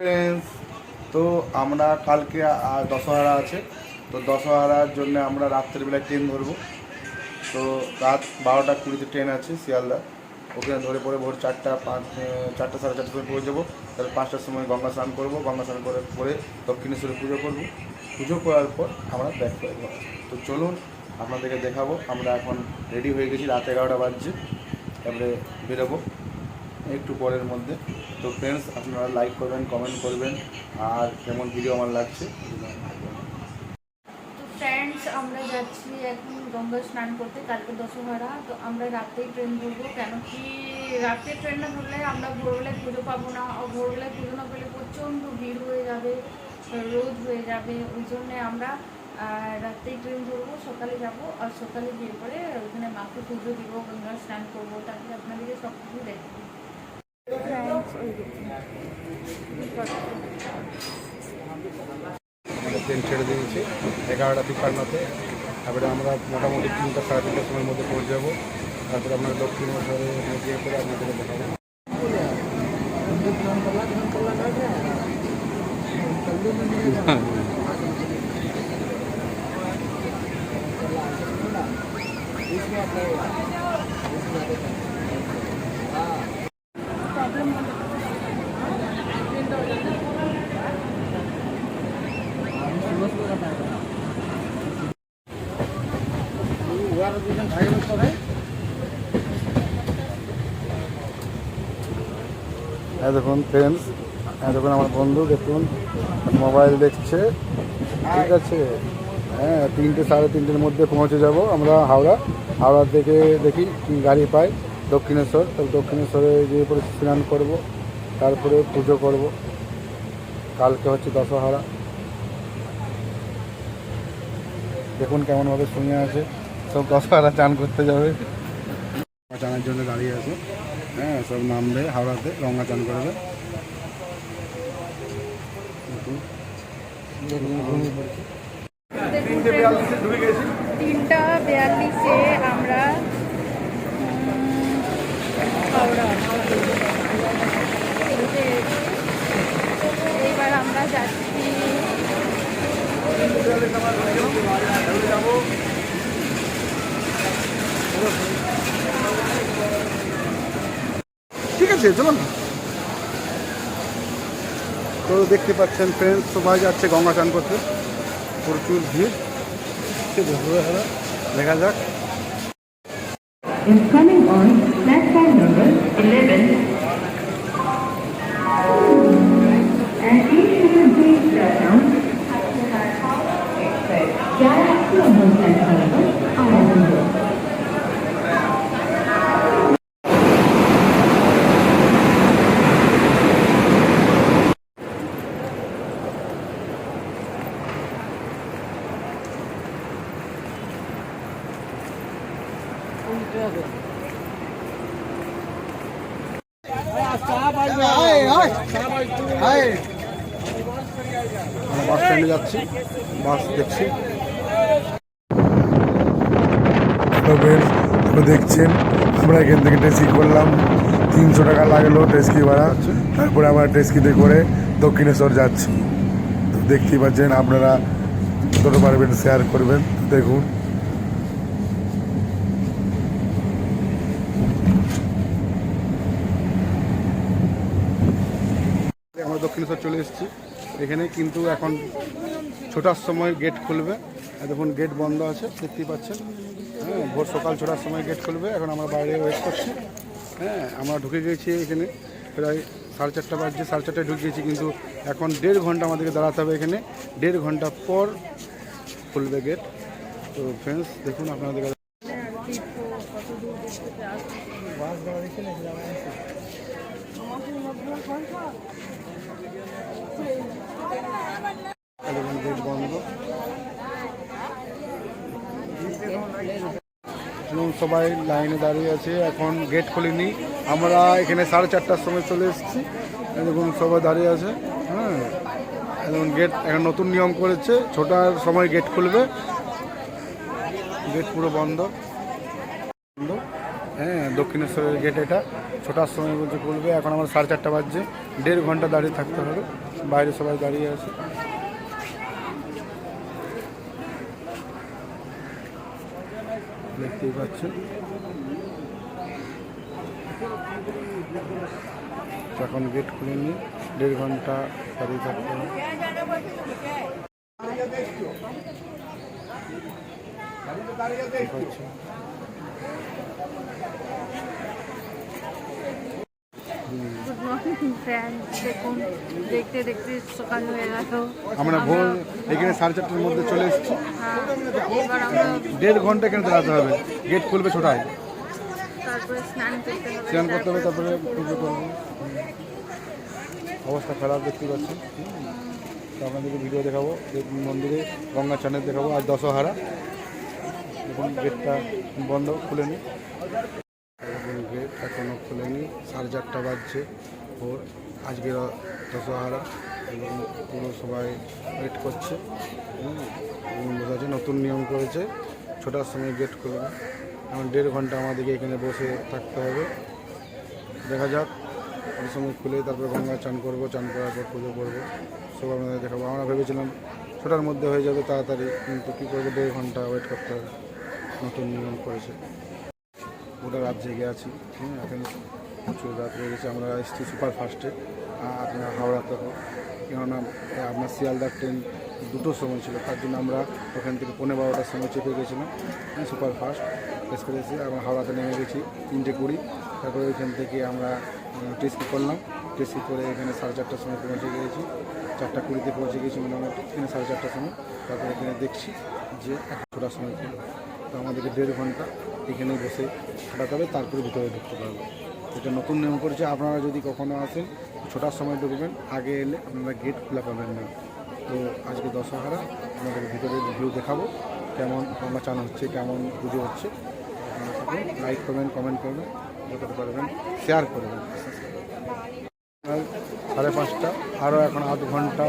Friends, তো আমরা কালকে দশহরা আছে। তো দশহরার জন্য আমরা রাত্রিবেলায় ট্রেন ধরবো। তো রাত 12টা 20-তে ট্রেন আছে শিয়ালদা। ওখানে ধরে পরে ভোর 4টা 4:30 সময় পৌঁছে যাবো। তারপর 5টার সময় গঙ্গা স্নান করবো। গঙ্গা স্নান করে পরে দক্ষিণেশ্বরে পুজো করবো। পুজো করার পর আমরা ব্যাক করে দেবো। তো চলুন আপনাদেরকে দেখাবো। আমরা এখন রেডি হয়ে গেছি, রাত 11টা বাজছে। তারপরে বেরোবো একটু পরের মধ্যে। তো ফ্রেন্ডস, আপনারা লাইক করবেন, কমেন্ট করবেন, আর কেমন ভিডিও আমার লাগছে। তো ফ্রেন্ডস, আমরা যাচ্ছি এখন গঙ্গা স্নান করতে। কালকে দশহরা, তো আমরা রাতেই ট্রেন ধরবো। কেন কি রাতে ট্রেন না ধরলে আমরা ভোরবেলায় পুজো পাবো না। আর ভোরবেলায় পুজো না পেলে প্রচণ্ড ভিড় হয়ে যাবে, রোদ হয়ে যাবে। ওই জন্যে আমরা রাতেই ট্রেন ধরবো, সকালে যাব। আর সকালে গিয়ে পরে ওখানে মাকে পুজো দিব, গঙ্গা স্নান করবো। তারপরে আপনাদেরকে সব কিছু দেখাবো। আমাদের ট্রেন ছেড়ে দিয়েছি 11টা 53-তে। তারপরে আমরা মোটামুটি 3টা 3:30টার সময়ের মধ্যে পৌঁছে যাবো। তারপরে আমরা দক্ষিণেশ্বরে গিয়ে করে আপনাদেরকে দেখাবো। দেখুন ফ্রেন্ডস, দেখুন আমার বন্ধু, দেখুন মোবাইল দেখছে। ঠিক আছে, হ্যাঁ 3টে 3:30-র মধ্যে পৌঁছে যাব আমরা হাওড়া থেকে দেখি কী গাড়ি পাই দক্ষিণেশ্বর। তাহলে দক্ষিণেশ্বরে গিয়ে পরে স্নান করব, তারপরে পুজো করব। কালকে হচ্ছে দশহরা। দেখুন কেমনভাবে শুনে আছে, সব দশহরা চান করতে যাবে, চানের জন্য দাঁড়িয়ে আছে। হ্যাঁ, সব নামবে হাওড়াতে, গঙ্গা চান করবে। 3টা 42-এ আমরা হাওড়া এইবার আমরা যাচ্ছি। ঠিক আছে, চলুন। তো দেখতে পাচ্ছেন ফ্রেন্ডস, সবাই যাচ্ছে গঙ্গা স্নান করতে। প্রচুর ভিড়, দেখা যাক। is coming on platform number 11 and each will be down expect direct to a platform number বাস স্ট্যান্ডে যাচ্ছি, বাস দেখছি। দেখছেন আমরা এখান থেকে ট্যাক্সি করলাম, 300 টাকা লাগলো ট্যাক্সি ভাড়া। তারপরে আমরা ট্যাক্সিতে করে দক্ষিণেশ্বর যাচ্ছি। তো দেখতেই পাচ্ছেন, আপনারা যতটা পারবেন শেয়ার করবেন। দেখুন আমরা দক্ষিণেশ্বর চলে এসেছি এখানে, কিন্তু এখন ছোটার সময় গেট খুলবে। দেখুন গেট বন্ধ আছে, দেখতেই পাচ্ছেন। হ্যাঁ, ভোর সকাল 6টার সময় গেট খুলবে। এখন আমরা বাইরে ওয়েট করছি। হ্যাঁ, আমরা ঢুকে গেছি এখানে প্রায় 4:30 বাজছে, 4:30টায় ঢুকে গেছি, কিন্তু এখন 1.5 ঘন্টা আমাদেরকে দাঁড়াতে হবে এখানে। 1.5 ঘন্টা পর খুলবে গেট। তো ফ্রেন্ডস, দেখুন আপনাদের গেট বন্ধ। সবাই লাইনে দাঁড়িয়ে আছে, এখন গেট খুলিনি। আমরা এখানে 4:30টার সময় চলে এসেছি। দেখুন সবাই দাঁড়িয়ে আছে। হ্যাঁ, এখন গেট এখন নতুন নিয়ম করেছে, 6টার সময় গেট খুলবে। গেট পুরো বন্ধ। হ্যাঁ, দক্ষিণেশ্বরের গেট এটা। ছটার সময় বলতে খুলবে, এখন আমার 4:30 বাজছে। 1.5 ঘন্টা দাঁড়িয়ে থাকতে হবে, বাইরে সবাই দাঁড়িয়ে আছে। দেখতেই পাচ্ছেন, এখন গেট খুলেনি, 1.5 ঘন্টা দাঁড়িয়ে থাকতে হবে। ঠিক আছে। গুড মর্নিং ফ্রেন্ড, দেখুন দেখতে দেখতে সকাল হয়ে গেল। আমরা ভোর এখানে 4:30টার মধ্যে চলে এসেছি। হ্যাঁ, এবার আমরা 1.5 ঘন্টা এখানে দাঁড়াতে হবে, গেট খুলবে 6টায়। তারপরে স্নান করতে হবে। স্নান করতে হবে, তারপরে পুজো করবো। অবস্থা খারাপ দেখতে পাচ্ছি। তো আপনাদেরকে ভিডিও দেখাবো, মন্দিরে গঙ্গা চানের দেখাবো। আজ দশহারা, এখন গেটটা বন্ধ, খুলেনি। গেট এখনও খুলেনি, 4:30 বাজছে ভোর। আজকে দশহারা এবং পুরো সবাই ওয়েট করছে। বোঝা যাচ্ছে নতুন নিয়ম করেছে, 6টার সময় গেট খুলবে। এখন 1.5 ঘন্টা আমাদেরকে এখানে বসে থাকতে হবে। দেখা যাক, ওই সময় খুলে তারপরে গঙ্গা চান করবো, চান করার পর পুজো করবো, সব আপনাদের দেখাবো। আমরা ভেবেছিলাম 6টার মধ্যে হয়ে যাবে তাড়াতাড়ি, কিন্তু কী করবো, 1.5 ঘন্টা ওয়েট করতে হবে। নতুন নিয়ম করেছে। ওটা রাত জেগে আছি। এখন প্রচুর রাত হয়ে গেছে। আমরা এসেছি সুপারফাস্টে, আপনার হাওড়াতে, কেননা আপনার শিয়ালদার ট্রেন 2টোর সময় ছিল, তার জন্য আমরা ওখান থেকে 12:15টার সময় চেপে গেছিলাম সুপারফাস্ট এক্সপ্রেসে। আমরা হাওড়াতে নেমে গেছি 3:20। তারপরে ওইখান থেকে আমরা ট্যাক্সি করলাম, ট্যাক্সি করে এখানে 4:30টার সময় পৌঁছে গিয়েছি। 4:20-তে পৌঁছে গেছি মোটামুটি, এখানে 4:30টার সময়। তারপরে এখানে দেখছি যে 1:00টার সময় ছিল। তো আমাদেরকে 1.5 ঘন্টা এখানেই বসে কাটাতে হবে, তারপরে ভিতরে ঢুকতে পারবো। এটা নতুন নিয়ম করেছে। আপনারা যদি কখনো আসেন 6টার সময় ঢুকবেন, আগে এলে আপনারা গেট খোলা পাবেন না। তো আজকে দশহারা, আমাদের ভিতরে ভিউ দেখাবো, কেমন গঙ্গা চান হচ্ছে, কেমন পুজো হচ্ছে। আপনারা লাইক করবেন, কমেন্ট করবেন, যতটা পারবেন শেয়ার করবেন। 5:30, আরও এখন 1/2 ঘন্টা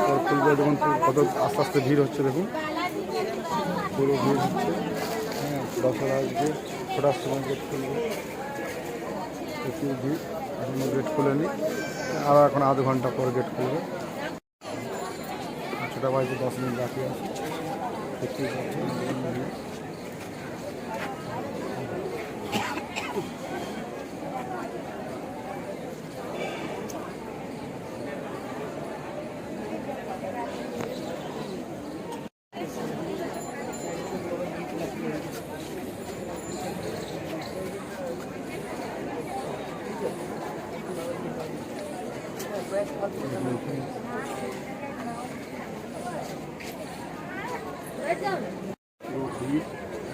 পর খুলবে। দেখুন কত আস্তে আস্তে ভিড় হচ্ছে, দেখুন পুরো ভিড় হচ্ছে। হ্যাঁ, দশহারা আজকে 6টার সময় গেট খুলবে, প্রচুর ভিড়। এখনও গেট খুলেনি, আরও এখন 1/2 ঘন্টা পর গেট খুলবে। 6টা বাজে 10 মিনিট বাকি আছে। দেখতেই পাচ্ছেন ভিড়।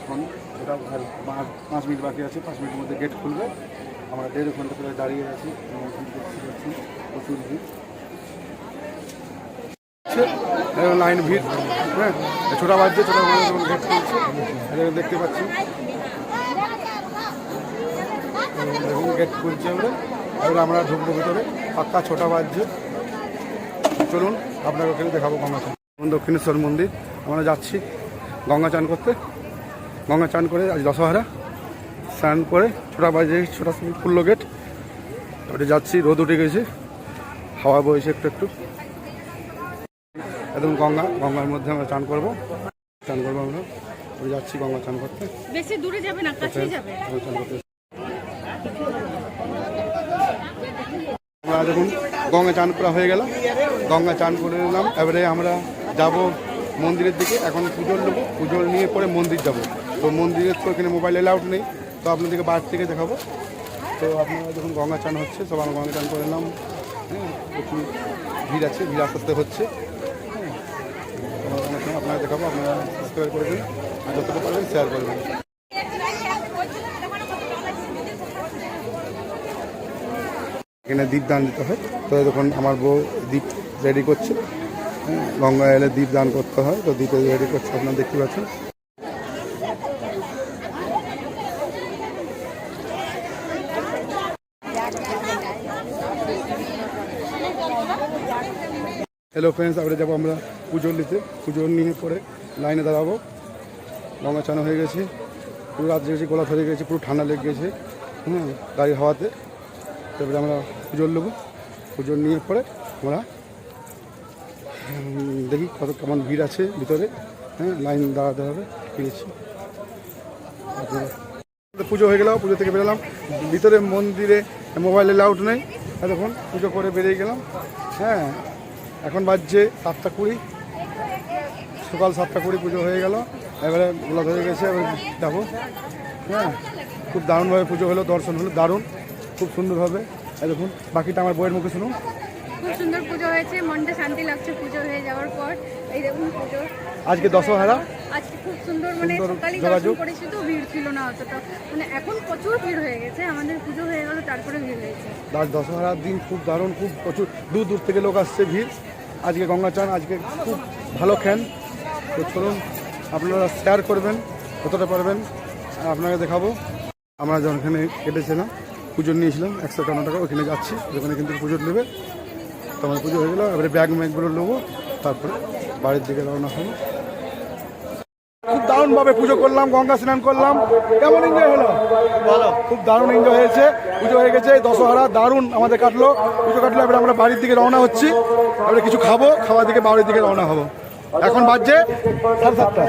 এখন ওটা 5 মিনিট বাকি আছে, 5 মিনিটের মধ্যে গেট খুলবে। আমরা 1.5 ঘন্টা ধরে দাঁড়িয়ে আছি, প্রচুর ভিড়, লাইন ভিড়। হ্যাঁ, 6টা বাজছে, 6টার মধ্যে যখন গেট খুলছে দেখতে পাচ্ছি। দেখুন গেট খুলছে, আমরা ঢুকবো ভিতরে। পাক্কা 6টা বাজছে। চলুন আপনাকে ওখানে দেখাবো গঙ্গা চান। দক্ষিণেশ্বর মন্দির আমরা যাচ্ছি গঙ্গা চান করতে। গঙ্গা চান করে আজ দশহারা, স্নান করে 6টা বাজে, 6টার সময় খুললো গেট। ওটা যাচ্ছি, রোদ উঠে গেছে, হাওয়া বইছে একটু একটু। একদম গঙ্গার মধ্যে আমরা চান করবো আমরা। ওই যাচ্ছি গঙ্গা চান করতে। বেশি দূরে যাবে না, কাছেই যাবে। চান করতে আমরা দেখুন গঙ্গা চান করা হয়ে গেল, গঙ্গা চান করে নিলাম। এবারে আমরা যাব মন্দিরের দিকে। এখন পুজোর নেবো, পুজোর নিয়ে পরে মন্দির যাব। তো মন্দিরের তো এখানে মোবাইল অ্যালাউড নেই, তো আপনাদেরকে বাইরে থেকে দেখাবো। তো আপনারা যখন গঙ্গা চান হচ্ছে, সব আমরা গঙ্গা চান করে নিলাম। হ্যাঁ, প্রচুর ভিড় আছে, ভিড় আস্তে আস্তে হচ্ছে। হ্যাঁ, আপনারা দেখাবো, আপনারা সাবস্ক্রাইব করবেন আর যতটুকু পারবেন শেয়ার করবেন। এখানে দীপদান দিতে হয়। তো তখন আমার বউ দীপ রেডি করছে। গঙ্গা এলে দীপ দান করতে হয়, তো দীপে রেডি করছে, আপনারা দেখতে পাচ্ছেন। হ্যালো ফ্রেন্ডস, আবার যাবো আমরা পুজো নিতে। পুজো নিয়ে পরে লাইনে দাঁড়াবো। গঙ্গা চান হয়ে গেছে, পুরো রাত জেগেছি, গলা ধরে গেছে, পুরো ঠান্ডা লেগে গেছে গাড়ির হাওয়াতে। তারপরে আমরা পুজো নেবো, পুজো নিয়ে পরে আমরা দেখি কত কেমন ভিড় আছে ভিতরে। লাইন দাঁড়াতে হবে, পেরেছি। পুজো হয়ে গেল, পুজো থেকে বেরোলাম। ভিতরে মন্দিরে মোবাইল এলাউড নেই, এতক্ষণ পুজো করে বেরিয়ে গেলাম। এখন বাজছে 7:20, সকাল 7:20 পুজো হয়ে গেল। এবারে গোলা ধরে গেছে, এবার যাবো। খুব দারুণভাবে পুজো হলো, দর্শন হলো দারুণ, খুব সুন্দরভাবে। দেখুন বাকিটা আমার বইয়ের মুখে শুনুন। খুব সুন্দর পুজো হয়েছে, মনটা শান্তি লাগছে পুজো হয়ে যাওয়ার পর। এই দেখুন পুজো আজকে দশহারা, আজকে খুব সুন্দর, মানে সকালে দর্শন করেছি তো ভিড় ছিল না অতটা, মানে এখন প্রচুর ভিড় হয়ে গেছে। আমাদের পুজো হয়ে গেল তারপরে ভিড় হয়েছে। দশহারার দিন খুব দারুণ, খুব প্রচুর দূর দূর থেকে লোক আসছে, ভিড়। আজকে গঙ্গা চান, আজকে খুব ভালো খেন। তো চলুন আপনারা শেয়ার করবেন কতটা পারবেন, আপনাকে দেখাবো। আমরা যেখানে কেটেছিলাম পুজো নিয়েছিলাম 151 টাকা, ওখানে যাচ্ছি, ওখানে কিন্তু পুজো নেবে। তো আমার পুজো হয়ে গেলো, এবারে ব্যাগ ম্যাগগুলো নেবো, তারপরে বাড়ির দিকে রওনা হবো। খুব দারুণভাবে পুজো করলাম, গঙ্গা স্নান করলাম। কেমন এনজয় হলো? ভালো, খুব দারুণ এনজয় হয়েছে। পুজো হয়ে গেছে, দশহারা দারুণ আমাদের কাটলো, পুজো কাটলো। এবারে আমরা বাড়ির দিকে রওনা হচ্ছি, এবারে কিছু খাবো, খাওয়ার দিকে বাড়ির দিকে রওনা হবো। এখন বাজছে 7:30।